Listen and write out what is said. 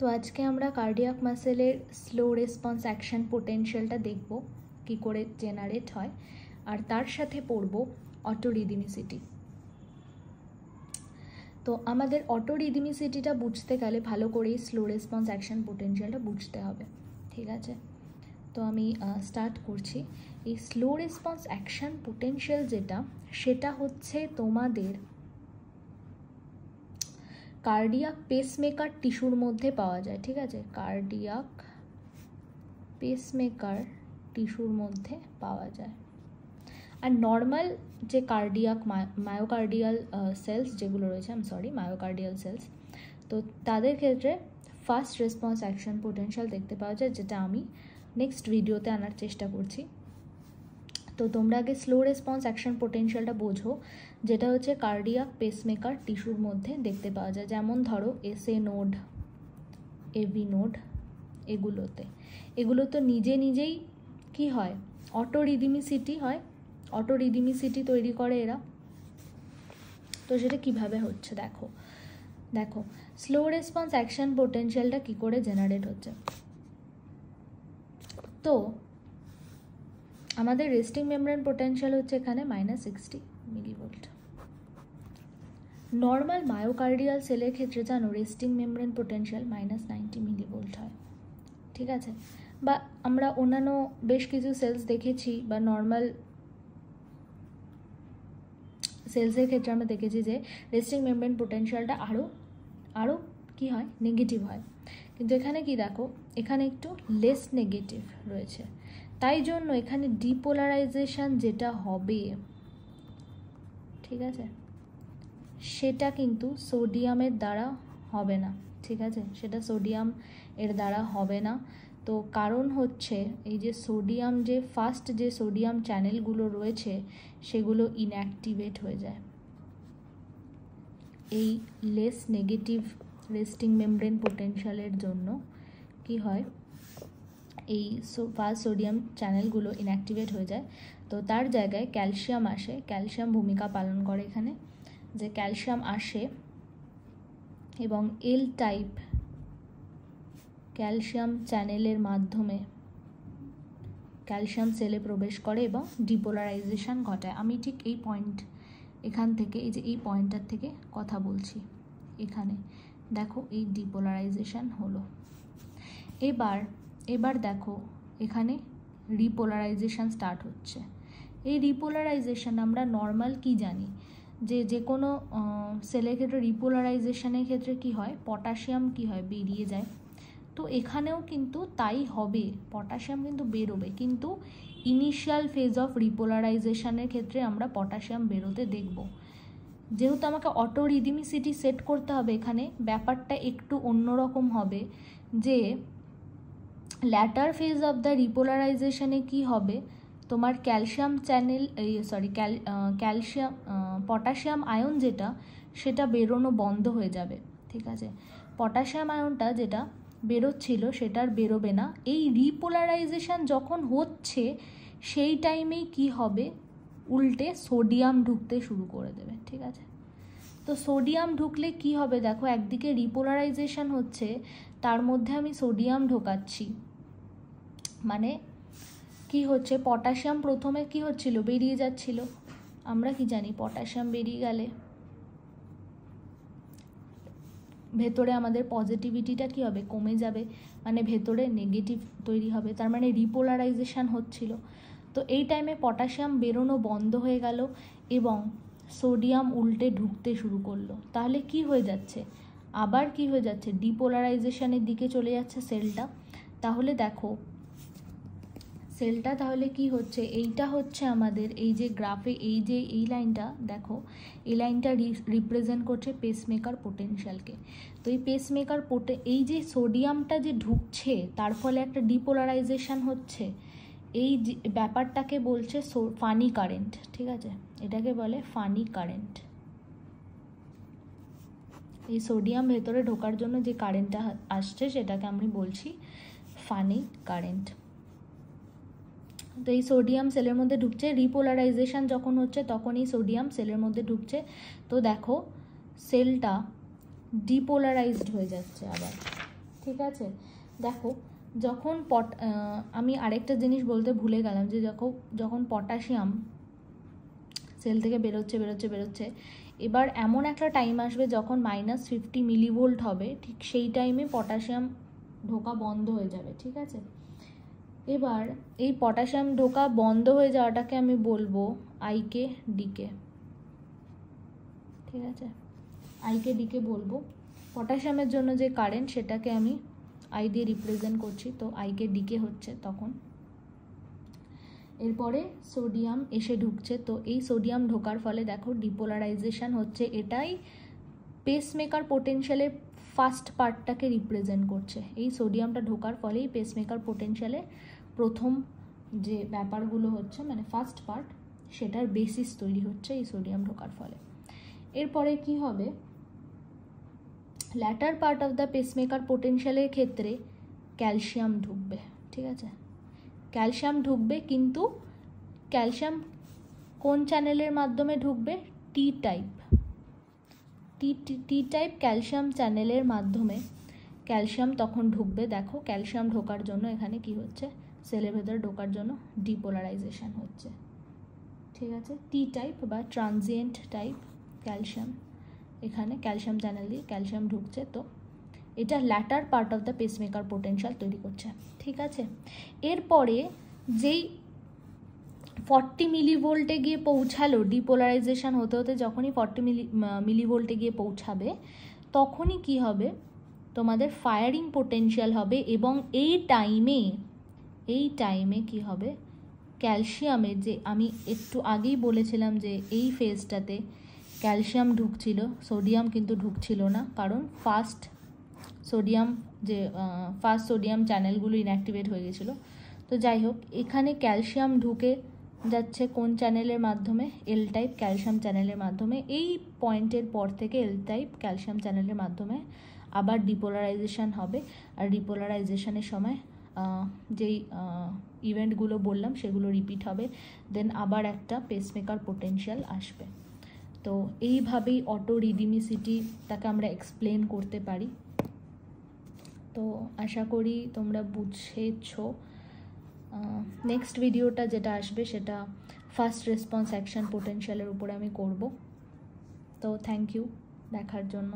তো আজকে আমরা কার্ডিয়াক মাসেলের স্লো রেসপন্স অ্যাকশন পোটেনশিয়ালটা দেখব কি করে জেনারেট হয়, আর তার সাথে পড়ব অটোরিদমিসিটি। তো আমাদের অটোরিদমিসিটিটা বুঝতে গেলে ভালো করে স্লো রেসপন্স অ্যাকশন পোটেনশিয়ালটা বুঝতে হবে, ঠিক আছে? তো আমি স্টার্ট করছি। এই স্লো রেসপন্স অ্যাকশন পোটেনশিয়াল সেটা হচ্ছে তোমাদের কার্ডিয়াক পেসমেকার টিস্যুর মধ্যে পাওয়া যায়, ঠিক আছে? কার্ডিয়াক পেসমেকার টিস্যুর মধ্যে পাওয়া যায়। আর নর্মাল যে কার্ডিয়াক মায়োকার্ডিয়াল সেলস যেগুলো রয়েছে, মায়োকার্ডিয়াল সেলস, তো তাদের ক্ষেত্রে ফার্স্ট রেসপন্স অ্যাকশন পোটেনশিয়াল দেখতে পাওয়া যায়, যেটা আমি নেক্সট ভিডিওতে আনার চেষ্টা করছি। তো তোমরা আগে স্লো রেসপন্স অ্যাকশন পোটেনশিয়ালটা বোঝো, যেটা হচ্ছে কার্ডিয়াক পেসমেকার টিস্যুর মধ্যে দেখতে পাওয়া যায়। যেমন ধরো এসএ নোড, এভি নোড, এগুলো তো নিজে নিজেই কি হয়, অটোরিদমিসিটি হয়, অটোরিদমিসিটি তৈরি করে এরা। তো সেটা কিভাবে হচ্ছে দেখো স্লো রেসপন্স অ্যাকশন পোটেনশিয়ালটা কি করে জেনারেট হচ্ছে। তো আমাদের রেস্টিং মেমব্রেন পোটেনশিয়াল হচ্ছে এখানে -60 মিলিভোল্ট। নর্মাল মায়োকার্ডিয়াল সেলের ক্ষেত্রে জানো রেস্টিং মেমব্রেন পোটেনশিয়াল -90 মিলিভোল্ট হয়, ঠিক আছে? বা আমরা অন্যান্য বেশ কিছু সেলস দেখেছি, বা নর্মাল সেলসের ক্ষেত্রে আমরা দেখেছি যে রেস্টিং মেমব্রেন পোটেনশিয়ালটা আরও কি হয়, নেগেটিভ হয়। কিন্তু এখানে কি দেখো, এখানে একটু লেস নেগেটিভ রয়েছে। তাই জন্য এখানে ডিপোলারাইজেশন যেটা হবে, ঠিক আছে, সেটা কিন্তু সোডিয়ামের দ্বারা হবে না, ঠিক আছে? সেটা সোডিয়াম এর দ্বারা হবে না। তো কারণ হচ্ছে এই যে সোডিয়াম, যে ফার্স্ট যে সোডিয়াম চ্যানেলগুলো রয়েছে সেগুলো ইনঅ্যাক্টিভেট হয়ে যায়। এই লেস নেগেটিভ রেস্টিং মেমব্রেন পোটেনশিয়ালের জন্য কি হয়, এই ফার্স্ট সোডিয়াম চ্যানেলগুলো ইনঅ্যাক্টিভেট হয়ে যায়। তো তার জায়গায় ক্যালসিয়াম আসে, ক্যালসিয়াম ভূমিকা পালন করে এখানে, যে ক্যালসিয়াম আসে এবং এল টাইপ ক্যালসিয়াম চ্যানেলের মাধ্যমে ক্যালসিয়াম সেলে প্রবেশ করে এবং ডিপোলারাইজেশন ঘটায়। আমি ঠিক এই পয়েন্ট, এখান থেকে, এই যে এই পয়েন্টটার থেকে কথা বলছি, এখানে দেখো এই ডিপোলারাইজেশন হলো। এবার দেখো এখানে রিপোলারাইজেশন স্টার্ট হচ্ছে। এই রিপোলারাইজেশন আমরা নর্মাল কি জানি, যে কোনো সেলের ক্ষেত্রে রিপোলারাইজেশনের ক্ষেত্রে কি হয়, পটাশিয়াম কি হয়, বেরিয়ে যায়। তো এখানেও কিন্তু তাই হবে, পটাশিয়াম কিন্তু বেরোবে, কিন্তু ইনিশিয়াল ফেজ অফ রিপোলারাইজেশনের ক্ষেত্রে আমরা পটাশিয়াম বেরোতে দেখব। যেহেতু আমাকে অটোরিদমিসিটি সেট করতে হবে, এখানে ব্যাপারটা একটু অন্যরকম হবে, যে ল্যাটার ফেজ অফ দ্য রিপোলারাইজেশনে কি হবে, তোমার calcium channel calcium potassium ion সেটা বেরোনো বন্ধ হয়ে যাবে, ঠিক আছে? পটাশিয়াম আয়নটা যেটা বেরোচ্ছিল সেটা আর বেরোবে না। এই রিপোলারাইজেশন যখন হচ্ছে সেই টাইমেই কি হবে, উল্টে সোডিয়াম ঢুকতে শুরু করে দেবে, ঠিক আছে? তো সোডিয়াম ঢুকলে কি হবে দেখো, একদিকে রিপোলারাইজেশন হচ্ছে, তার মধ্যে আমি সোডিয়াম ঢোকাচ্ছি, মানে কি হচ্ছে, পটাশিয়াম প্রথমে কি হচ্ছিল, বেরিয়ে যাচ্ছিল। আমরা কি জানি, পটাশিয়াম বেরিয়ে গেলে ভেতরে আমাদের পজিটিভিটিটা কি হবে, কমে যাবে, মানে ভেতরে নেগেটিভ তৈরি হবে, তার মানে রিপোলারাইজেশন হচ্ছিল। তো এই টাইমে পটাশিয়াম বেরোনো বন্ধ হয়ে গেল এবং সোডিয়াম উল্টে ঢুকতে শুরু করলো। তাহলে কি হয়ে যাচ্ছে, আবার কি হয়ে যাচ্ছে, ডিপোলারাইজেশনের দিকে চলে যাচ্ছে সেলটা। তাহলে দেখো সেলটা তাহলে কি হচ্ছে, এইটা হচ্ছে আমাদের এই যে গ্রাফে এই লাইনটা দেখো, এই লাইনটা রিপ্রেজেন্ট করছে পেসমেকার পোটেনশিয়ালকে। তো এই পেসমেকার এই যে সোডিয়ামটা যে ঢুকছে, তার ফলে একটা ডিপোলারাইজেশন হচ্ছে, এই ব্যাপারটাকে বলছে ফানি কারেন্ট, ঠিক আছে? এটাকে বলে ফানি কারেন্ট। এই সোডিয়াম ভেতরে ঢোকার জন্য যে কারেন্টটা আসছে সেটাকে আমি বলছি ফানি কারেন্ট। তো এই সোডিয়াম সেলের মধ্যে ঢুকছে, রিপোলারাইজেশন যখন হচ্ছে তখন এই সোডিয়াম সেলের মধ্যে ঢুকছে। তো দেখো সেলটা ডিপোলারাইজড হয়ে যাচ্ছে আবার, ঠিক আছে। দেখো যখন আমি আরেকটা জিনিস বলতে ভুলে গেলাম, যে যখন পটাশিয়াম সেল থেকে বেরোচ্ছে, এবার এমন একটা টাইম আসবে যখন -50 মিলিভোল্ট হবে, ঠিক সেই টাইমে পটাশিয়াম ঢোকা বন্ধ হয়ে যাবে। ঠিক আছে, এবার এই পটাশিয়াম ঢোকা বন্ধ হয়ে যাওয়াটাকে আমি বলবো আইকে ডিকে। ঠিক আছে, আইকে ডিকে বলবো। পটাশিয়ামের জন্য যে কারেন্ট সেটাকে আমি আই দিয়ে রিপ্রেজেন্ট করছি, তো আইকে ডিকে হচ্ছে তখন। এরপরে সোডিয়াম এসে ঢুকছে, তো এই সোডিয়াম ঢোকার ফলে দেখো ডিপোলারাইজেশন হচ্ছে, এটাই পেসমেকার পোটেনশিয়ালের ফার্স্ট পার্টটাকে রিপ্রেজেন্ট করছে। এই সোডিয়ামটা ঢোকার ফলেই পেসমেকার পোটেনশিয়ালে প্রথম যে ব্যাপারগুলো হচ্ছে, মানে ফার্স্ট পার্ট, সেটার বেসিস তৈরি হচ্ছে এই সোডিয়াম ঢোকার ফলে। এরপরে কি হবে, later part of the pacemaker পোটেনশিয়ালের ক্ষেত্রে ক্যালসিয়াম ঢুকবে। ঠিক আছে, ক্যালসিয়াম ঢুকবে, কিন্তু ক্যালসিয়াম কোন চ্যানেলের মাধ্যমে ঢুকবে, টি টাইপ ক্যালসিয়াম চ্যানেলের মাধ্যমে ক্যালসিয়াম তখন ঢুকবে। দেখো ক্যালসিয়াম ঢোকার জন্য এখানে কি হচ্ছে, সেলের ভেতরে ঢোকার জন্য ডিপোলারাইজেশন হচ্ছে। ঠিক আছে, টি টাইপ বা ট্রানজিয়েন্ট টাইপ ক্যালসিয়াম, এখানে ক্যালসিয়াম চ্যানেল দিয়ে ক্যালসিয়াম ঢুকছে, তো এটা letter part of the pacemaker potential তৈরি করছে। ঠিক আছে, এরপরে যেই 40 মিলিভোল্টে গিয়ে পৌঁছালো, ডিপোলারাইজেশন হতে হতে যখনই 40 মিলিভোল্টে গিয়ে পৌঁছাবে, তখনই কি হবে, তোমাদের ফায়ারিং পোটেনশিয়াল হবে, এবং এই টাইমে কি হবে, ক্যালসিয়ামের, যে আমি একটু আগেই বলেছিলাম যে এই ফেজটাতে ক্যালসিয়াম ঢুকছিল, সোডিয়াম কিন্তু ঢুকছিল না, কারণ ফার্স্ট সোডিয়াম চ্যানেলগুলো ইনঅ্যাক্টিভেট হয়ে গেছিলো। তো যাই হোক, এখানে ক্যালসিয়াম ঢুকে যাচ্ছে কোন চ্যানেলের মাধ্যমে, এল টাইপ ক্যালসিয়াম চ্যানেলের মাধ্যমে। এই পয়েন্টের পর থেকে এল টাইপ ক্যালসিয়াম চ্যানেলের মাধ্যমে আবার ডিপোলারাইজেশন হবে, আর ডিপোলারাইজেশনের সময় যেই ইভেন্টগুলো বললাম সেগুলো রিপিট হবে, দেন আবার একটা পেসমেকার পোটেনশিয়াল আসবে। তো এইভাবেই অটো রিডিমিসিটিটাকে আমরা এক্সপ্লেন করতে পারি। তো আশা করি তোমরা বুঝেছো। নেক্সট ভিডিওটা যেটা আসবে সেটা ফার্স্ট রেসপন্স অ্যাকশন পোটেনশিয়ালের উপরে আমি করব। তো থ্যাংক ইউ দেখার জন্য।